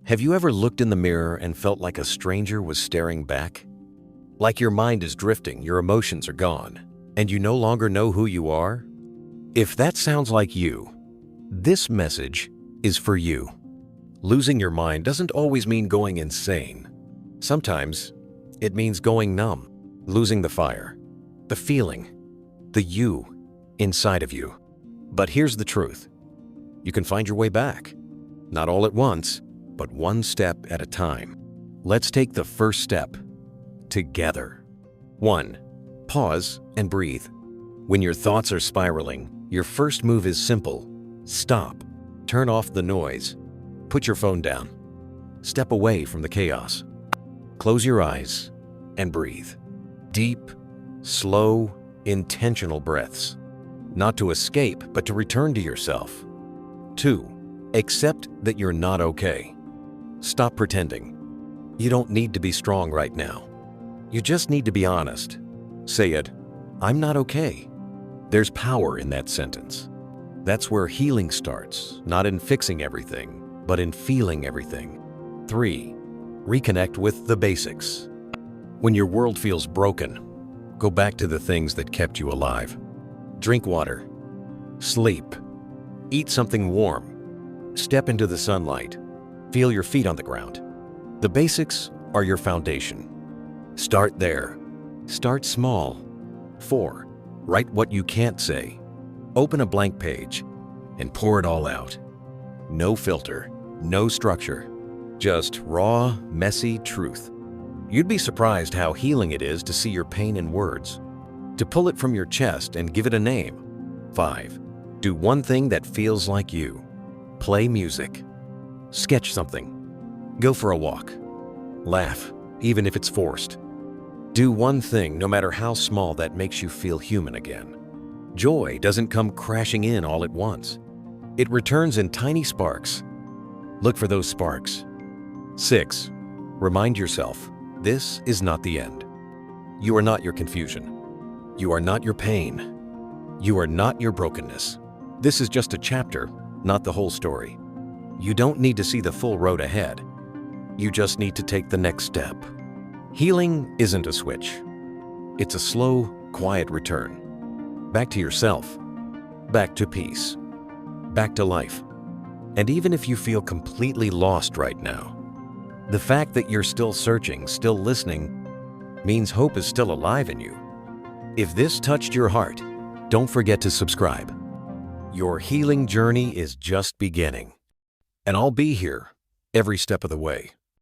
Have you ever looked in the mirror and felt like a stranger was staring back? Like your mind is drifting, your emotions are gone, and you no longer know who you are? If that sounds like you, this message is for you. Losing your mind doesn't always mean going insane. Sometimes it means going numb, losing the fire, the feeling, the you inside of you. But here's the truth. You can find your way back. Not all at once, but one step at a time. Let's take the first step together. 1. Pause and breathe. When your thoughts are spiraling, your first move is simple. Stop. Turn off the noise. Put your phone down. Step away from the chaos. Close your eyes and breathe. Deep, slow, intentional breaths. Not to escape, but to return to yourself. 2. Accept that you're not okay. Stop pretending. You don't need to be strong right now. You just need to be honest. Say it, I'm not okay. There's power in that sentence. That's where healing starts, not in fixing everything, but in feeling everything. 3. Reconnect with the basics. When your world feels broken, go back to the things that kept you alive. Drink water. Sleep. Eat something warm. Step into the sunlight. Feel your feet on the ground. The basics are your foundation. Start there. Start small. 4. Write what you can't say. Open a blank page and pour it all out. No filter, no structure, just raw, messy truth. You'd be surprised how healing it is to see your pain in words, to pull it from your chest and give it a name. 5. Do one thing that feels like you. Play music. Sketch something. Go for a walk. Laugh, even if it's forced. Do one thing, no matter how small, that makes you feel human again. Joy doesn't come crashing in all at once. It returns in tiny sparks. Look for those sparks. 6. Remind yourself, this is not the end. You are not your confusion. You are not your pain. You are not your brokenness. This is just a chapter, not the whole story. You don't need to see the full road ahead. You just need to take the next step. Healing isn't a switch. It's a slow, quiet return. Back to yourself. Back to peace. Back to life. And even if you feel completely lost right now, the fact that you're still searching, still listening, means hope is still alive in you. If this touched your heart, don't forget to subscribe. Your healing journey is just beginning. And I'll be here every step of the way.